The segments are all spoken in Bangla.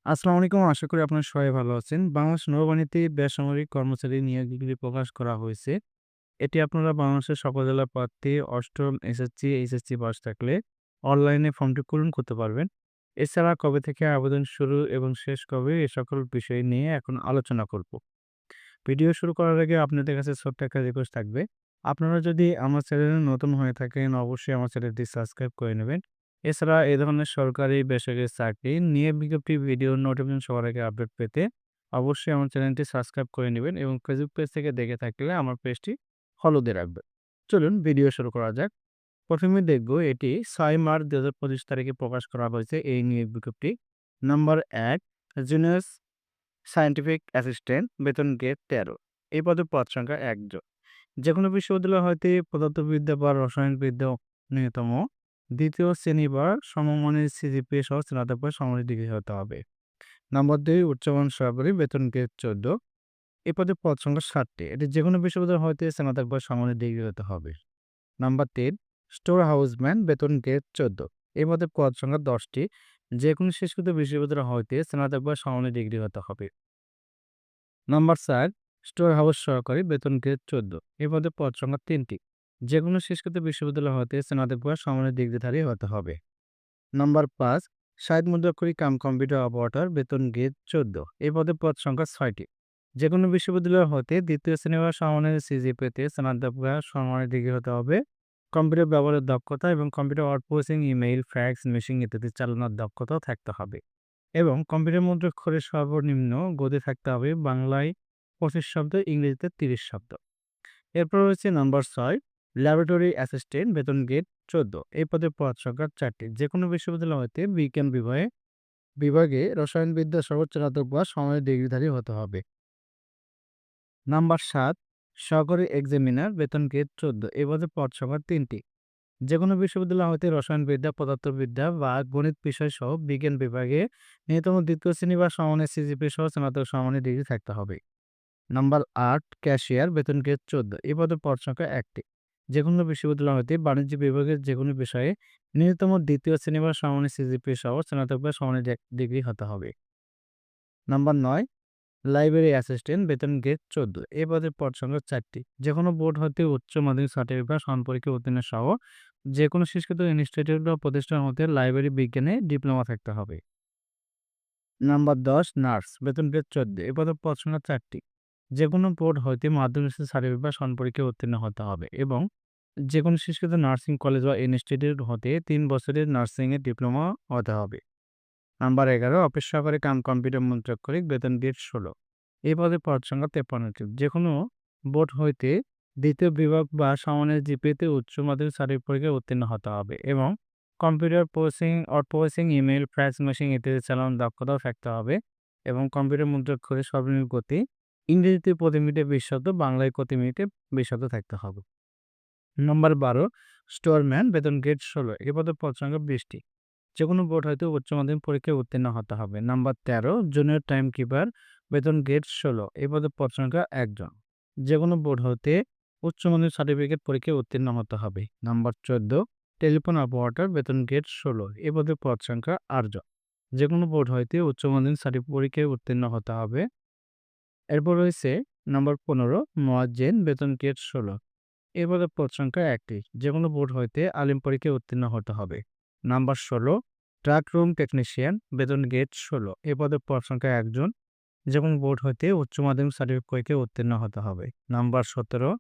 আসসালামু আলাইকুম। আশা করি আপনারা সবাই ভালো আছেন। বাংলাদেশ নৌবাহিনীতে বেসামরিক কর্মচারী নিয়োগ বিজ্ঞপ্তি প্রকাশ করা হয়েছে। এটি আপনারা বাংলাদেশের সকল জেলার প্রার্থী ৮ম এসএসসি, এইচএসসি পাস থাকলে অনলাইনে ফর্মটি পূরণ করতে পারবেন। এছাড়া কবে থেকে আবেদন শুরু এবং শেষ কবে এ সকল বিষয় নিয়ে এখন আলোচনা করব। ভিডিও শুরু করার আগে আপনাদের কাছে ছোট্ট একটা রিকোয়েস্ট থাকবে। আপনারা যদি আমার চ্যানেলে নতুন হয়ে থাকেন, অবশ্যই আমার চ্যানেলটি সাবস্ক্রাইব করে নেবেন। এছাড়া এ ধরনের সরকারি, বেসরকারি চাকরি নিয়োগ বিজ্ঞপ্তি ভিডিও নোটিফিকেশন সবার আগে আপডেট পেতে অবশ্যই আমার চ্যানেলটি সাবস্ক্রাইব করে নেবেন এবং ফেসবুক পেজ থেকে দেখে থাকলে আমার পেজটি ফলো দিয়ে রাখবেন। চলুন ভিডিও শুরু করা যাক। প্রথমে দেখব এটি ৬ মার্চ ২০২৫ তারিখে প্রকাশ করা হয়েছে এই নিয়োগ বিজ্ঞপ্তি। নাম্বার ১ জুনিয়র সায়েন্টিফিক অ্যাসিস্ট্যান্ট, বেতন গ্রেড ১৩। এই পদে পদ সংখ্যা ১ জন। যেকোনো বিশ্ববিদ্যালয় হইতে পদার্থবিদ্যা বা রসায়নবিদ্যা ন্যূনতম ২য় শ্রেণী বা সমমানের সিজিপিএ সহ স্নাতক বা সমমানের ডিগ্রি হতে হবে। নাম্বার ২ উচ্চমান সহকারী, বেতন গ্রেড ১৪। এই পদে পদ সংখ্যা ৭টি। এটি যেকোনো বিশ্ববিদ্যালয় হইতে স্নাতক বা সমমানের ডিগ্রি হতে হবে। নাম্বার ৩ স্টোর হাউসম্যান, বেতন গ্রেড ১৪। এই পদে পদ সংখ্যা ১০টি। যেকোনো স্বীকৃত বিশ্ববিদ্যালয় হইতে স্নাতক বা সমমানের ডিগ্রি হতে হবে। নাম্বার ৪ স্টোর হাউস সহকারী, বেতন গ্রেড ১৪। এই পদে পদ সংখ্যা ৩টি। যেকোনো স্বীকৃত বিশ্ববিদ্যালয় হতে স্নাতক বা সমমানের ডিগ্রিধারী হতে হবে। নাম্বার ৫ শাহেদ মুদ্রাক্ষরিক কাম কম্পিউটার অপারেটর, বেতন গ্রেড ১৪। এই পদে পদ সংখ্যা ৬টি। যেকোনো বিশ্ববিদ্যালয় হতে ২য় শ্রেণী বা সমমানের সিজিপিএতে স্নাতক বা সমমানের ডিগ্রি হতে হবে। কম্পিউটার ব্যবহারের দক্ষতা এবং computer word processing, email, fax, machine ইত্যাদি চালানোর দক্ষতাও থাকতে হবে। এবং কম্পিউটার মুদ্রাক্ষরের সর্বনিম্ন গতি থাকতে হবে বাংলায় ২৫ শব্দ, ইংরেজিতে ৩০ শব্দ। এরপর রয়েছে নাম্বার ৬ ল্যাবরেটরি অ্যাসিস্ট্যান্ট, বেতন গ্রেড ১৪। এই পদে পদ সংখ্যা ৪টি। যেকোনো বিশ্ববিদ্যালয় হতে বিজ্ঞান বিভাগে রসায়নবিদ্যা সর্বোচ্চ স্নাতক বা সমমানের ডিগ্রিধারী হতে হবে। নাম্বার ৭ সহকারী এক্সামিনার, বেতন গ্রেড ১৪। এই পদে পদ সংখ্যা ৩টি। যেকোনো বিশ্ববিদ্যালয় হতে রসায়নবিদ্যা, পদার্থবিদ্যা বা গণিত বিষয় সহ বিজ্ঞান বিভাগে ন্যূনতম ২য় শ্রেণী বা সমমানের সিজিপিএ সহ স্নাতক সমমানের ডিগ্রি থাকতে হবে। নাম্বার ৮ ক্যাশিয়ার, বেতন গ্রেড ১৪। এই পদের পদ সংখ্যা ১টি। যেকোনো বিশ্ববিদ্যালয় হতে বাণিজ্য বিভাগের যেকোনো বিষয়ে ন্যূনতম ২য় শ্রেণী বা সমমানের সিজিপিএ সহ স্নাতক বা সমমানের ডিগ্রি হতে হবে। নাম্বার ৯ লাইব্রেরি অ্যাসিস্ট্যান্ট, বেতন গ্রেড ১৪। এই পদের পদ সংখ্যা ৪টি। যেকোনো বোর্ড হতে উচ্চ মাধ্যমিক সার্টিফিকেট বা সমান পরীক্ষায় উত্তীর্ণ সহ যেকোনো স্বীকৃত ইনস্টিটিউট বা প্রতিষ্ঠান হতে লাইব্রেরি বিজ্ঞানে ডিপ্লোমা থাকতে হবে। নাম্বার ১০ নার্স, বেতন গ্রেড ১৪। এই পদের পদ সংখ্যা ৪টি। যেকোনো বোর্ড হইতে মাধ্যমিক সার্টিফিকেট বা সমান পরীক্ষায় উত্তীর্ণ হতে হবে এবং যেকোনো স্বীকৃত নার্সিং কলেজ বা ইনস্টিটিউট হতে ৩ বছরের নার্সিংয়ের ডিপ্লোমা হতে হবে। নাম্বার ১১ অফিস সহকারী কাম কম্পিউটার মুদ্রাক্ষরিক, বেতন গ্রেড ১৬। এই পদে পদ সংখ্যা ৫৩টি। যেকোনো বোর্ড হইতে ২য় বিভাগ বা সমমানের জিপিএতে উচ্চ মাধ্যমিক সার্টিফিকেট পরীক্ষায় উত্তীর্ণ হতে হবে এবং computer processing, email, fax machine ইত্যাদি চালানোর দক্ষতাও থাকতে হবে এবং কম্পিউটার মুদ্রাক্ষরের সর্বনিম্ন গতি ইংরেজিতে প্রতি মিনিটে ২০ শব্দ, বাংলায় প্রতি মিনিটে ২০ শব্দ থাকতে হবে। নাম্বার ১২ স্টোরম্যান, বেতন গ্রেড ১৬। এই পদে পদ সংখ্যা ২০টি। যেকোনো বোর্ড হইতে উচ্চ মাধ্যমিক পরীক্ষায় উত্তীর্ণ হতে হবে। নাম্বার ১৩ জুনিয়র টাইম কিপার, বেতন গ্রেড ১৬। এই পদে পদ সংখ্যা ১ জন। যেকোনো বোর্ড হতে উচ্চ মাধ্যমিক সার্টিফিকেট পরীক্ষায় উত্তীর্ণ হতে হবে। নাম্বার ১৪ টেলিফোন অপারেটর, বেতন গ্রেড ১৬। এই পদে পদ সংখ্যা ৮ জন। যেকোনো বোর্ড হইতে উচ্চ মাধ্যমিক সার্টিফিকেট পরীক্ষায় উত্তীর্ণ হতে হবে। এরপর রয়েছে নাম্বার ১৫ মুয়াজ্জিন, বেতন গ্রেড ১৬। এই পদের পদ সংখ্যা ১টি। যেকোনো বোর্ড হইতে আলিম পরীক্ষায় উত্তীর্ণ হতে হবে। নাম্বার ১৬ ট্রাক রুম টেকনিশিয়ান, বেতন গ্রেড ১৬। এই পদের পদ সংখ্যা ১ জন। যেকোনো বোর্ড হইতে উচ্চ মাধ্যমিক সার্টিফিকেট পরীক্ষায় উত্তীর্ণ হতে হবে। নাম্বার ১৭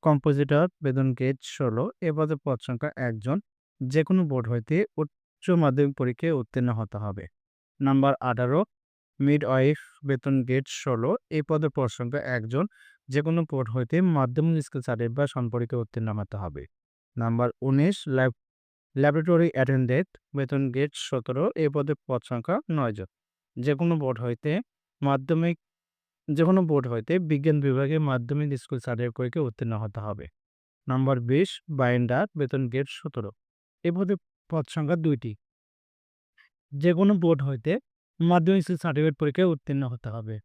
কম্পোজিটর, বেতন গ্রেড ১৬। এ পদের পদ সংখ্যা ১ জন। যেকোনো বোর্ড হইতে উচ্চ মাধ্যমিক পরীক্ষায় উত্তীর্ণ হতে হবে। নাম্বার ১৮ মিডওয়াইফ, বেতন গ্রেড ১৬। এই পদের পদ সংখ্যা ১ জন। যেকোনো বোর্ড হইতে মাধ্যমিক স্কুল সার্টিফিকেট বা সমান পরীক্ষায় উত্তীর্ণ হতে হবে। নাম্বার ১৯ ল্যাবরেটরি অ্যাটেন্ডেন্ট, বেতন গ্রেড ১৭। এই পদের পদ সংখ্যা ৯ জন। যেকোনো বোর্ড হইতে মাধ্যমিক যেকোনো বোর্ড হইতে বিজ্ঞান বিভাগে মাধ্যমিক স্কুল সার্টিফিকেট পরীক্ষায় উত্তীর্ণ হতে হবে। নাম্বার ২০ বাইন্ডার, বেতন গ্রেড ১৭। এই পদের পদ সংখ্যা ২টি। যেকোনো বোর্ড হইতে মাধ্যমিক স্কুল সার্টিফিকেট পরীক্ষায় উত্তীর্ণ হতে হবে।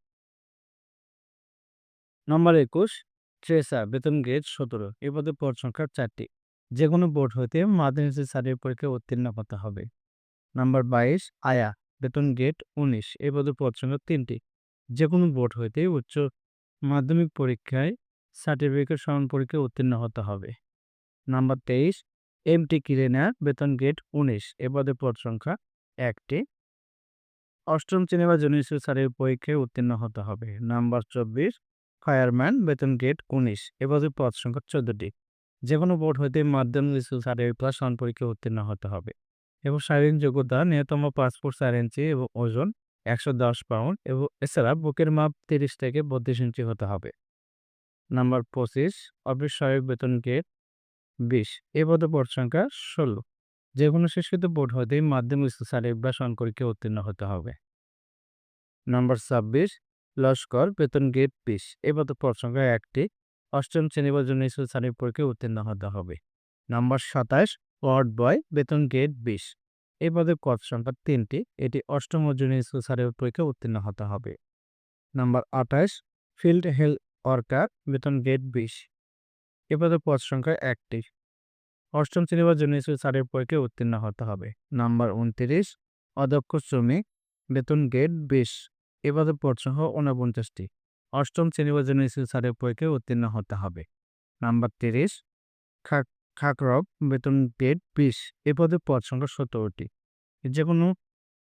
নাম্বার ২১ ট্রেসার, বেতন গ্রেড ১৭। এ পদে পদ সংখ্যা ৪টি। যেকোনো বোর্ড হইতে মাধ্যমিক সার্টিফিকেট পরীক্ষায় উত্তীর্ণ হতে হবে। নাম্বার ২২ আয়া, বেতন গ্রেড ১৯ এই পদের পদ সংখ্যা ৩টি। যেকোনো বোর্ড হইতে উচ্চ মাধ্যমিক পরীক্ষায় সার্টিফিকেট সমান পরীক্ষায় উত্তীর্ণ হতে হবে। নাম্বার ২৩ এমটি ক্লিনার বেতন গ্রেড ১৯ এ পদের পদ সংখ্যা ১টি। ৮ম শ্রেণী বা জুনিয়র স্কুল সার্টিফিকেট পরীক্ষায় উত্তীর্ণ হতে হবে। নাম্বার ২৪ ফায়ারম্যান বেতন গ্রেড ১৯ এ পদের পদ সংখ্যা ১৪টি। যেকোনো বোর্ড হইতে মাধ্যমিক স্কুল সার্টিফিকেট ক্লাস সমান পরীক্ষায় উত্তীর্ণ হতে হবে এবং শারীরিক যোগ্যতা ন্যূনতম ৫ ফুট ৪ ইঞ্চি এবং ওজন ১১০ পাউন্ড এবং এছাড়া বুকের মাপ ৩০ থেকে ৩২ ইঞ্চি হতে হবে। নাম্বার ২৫ অফিস সহায়ক বেতন গ্রেড ২০ এ পদে পদ সংখ্যা ১৬। যেকোনো স্বীকৃত বোর্ড হইতে মাধ্যমিক স্কুল সার্টিফিকেট বা সমান পরীক্ষায় উত্তীর্ণ হতে হবে। নাম্বার ২৬ লস্কর বেতন গ্রেড ২০ এ পদে পদ সংখ্যা ১টি। ৮ম শ্রেণী বা জুনিয়র স্কুল সার্টিফিকেট পরীক্ষায় উত্তীর্ণ হতে হবে। নাম্বার ২৭ ওয়ার্ড বয় বেতন গ্রেড ২০ এ পদে পদ সংখ্যা ৩টি। এটি ৮ম ও জুনিয়র স্কুল সার্টিফিকেট পরীক্ষায় উত্তীর্ণ হতে হবে। নাম্বার ২৮ ফিল্ড হেলথ ওয়ার্কার বেতন গ্রেড ২০ এ পদে পদ সংখ্যা ১টি। ৮ম শ্রেণী বা জুনিয়র স্কুল সার্টিফিকেট পরীক্ষায় উত্তীর্ণ হতে হবে। নাম্বার ২৯ অদক্ষ শ্রমিক বেতন গ্রেড ২০ এ পদে পদ সংখ্যা ৪৯টি। ৮ম শ্রেণী বা জুনিয়র স্কুল সার্টিফিকেট পরীক্ষায় উত্তীর্ণ হতে হবে। নাম্বার ৩০ খাকরব বেতন গ্রেড ২০ এ পদে পদ সংখ্যা ১৭টি। যেকোনো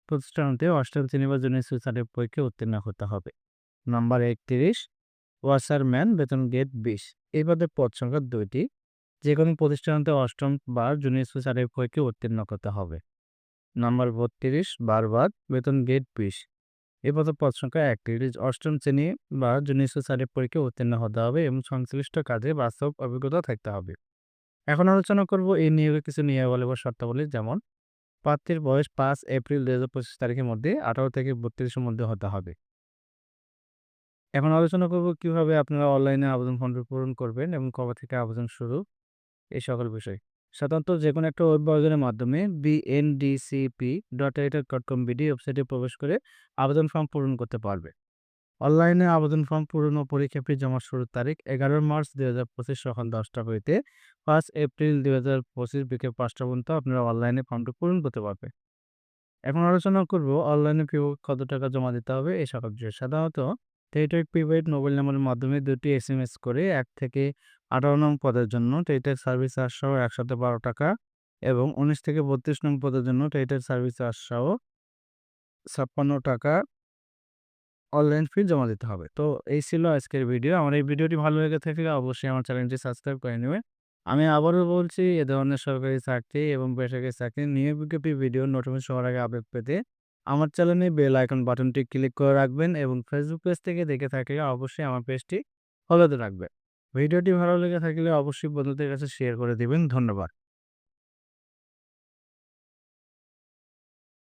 প্রতিষ্ঠানতে ৮ম শ্রেণী বা জুনিয়র স্কুল সার্টিফিকেট পরীক্ষায় উত্তীর্ণ হতে হবে। নাম্বার ৩১ ওয়াশারম্যান বেতন গ্রেড ২০ এই পদে পদ সংখ্যা ২টি। যেকোনো প্রতিষ্ঠানতে ৮ম বা জুনিয়র স্কুল সার্টিফিকেট পরীক্ষায় উত্তীর্ণ করতে হবে। নাম্বার ৩২ বারবার বেতন গ্রেড ২০ এই পদে পদ সংখ্যা ১টি। ৮ম শ্রেণী বা জুনিয়র স্কুল সার্টিফিকেট পরীক্ষায় উত্তীর্ণ হতে হবে এবং সংশ্লিষ্ট কাজে বাস্তব অভিজ্ঞতা থাকতে হবে। এখন আলোচনা করব এই নিয়োগের কিছু নিয়মাবলী বা শর্তাবলী, যেমন প্রার্থীর বয়স ৫ এপ্রিল ২০২৫ তারিখের মধ্যে ১৮ থেকে ৩২-এর মধ্যে হতে হবে। এখন আলোচনা করব কিভাবে আপনারা অনলাইনে আবেদন ফর্মটি পূরণ করবেন এবং কবে থেকে আবেদন শুরু, এই সকল বিষয়। সাধারণত যেকোনো একটা ওয়েব ব্রাউজারের মাধ্যমে bndcp.edtech.com.bd ওয়েবসাইটে প্রবেশ করে আবেদন ফর্ম পূরণ করতে পারবে। অনলাইনে আবেদন ফর্ম পূরণ ও পরীক্ষা ফি জমার শুরুর তারিখ ১১ মার্চ ২০২৫ সকাল ১০টা হইতে ৫ এপ্রিল ২০২৫ বিকেল ৫টা পর্যন্ত আপনারা অনলাইনে ফর্মটি পূরণ করতে পারবে। এখন আলোচনা করব অনলাইনে ফি কত টাকা জমা দিতে হবে এই সকল বিষয়। সাধারণত টেলিটক প্রিপেইড মোবাইল নম্বরের মাধ্যমে ২টি SMS করে ১ থেকে ১৮ নং পদের জন্য টেলিটক সার্ভিস চার্জ সহ একসাথে ১২ টাকা এবং ১৯ থেকে ৩২ নং পদের জন্য টেলিটক সার্ভিস চার্জ সহ ৫৬ টাকা অনলাইন ফি জমা দিতে হবে। তো এই ছিল আজকের ভিডিও। আমার এই ভিডিওটি ভালো লেগে থাকলে অবশ্যই আমার চ্যানেলটি সাবস্ক্রাইব করে নেবেন। আমি আবারও বলছি, এ ধরনের সরকারি চাকরি এবং বেসরকারি চাকরির নিয়োগ বিজ্ঞপ্তি ভিডিও নোটিফিকেশন সবার আগে আপডেট পেতে আমার চ্যানেলে বেল আইকন বাটনটি ক্লিক করে রাখবেন এবং ফেসবুক পেজ থেকে দেখে থাকলে অবশ্যই আমার পেজটি ফলোতে রাখবেন। ভিডিওটি ভালো লেগে থাকলে অবশ্যই বন্ধুদের কাছে শেয়ার করে দিবেন। ধন্যবাদ।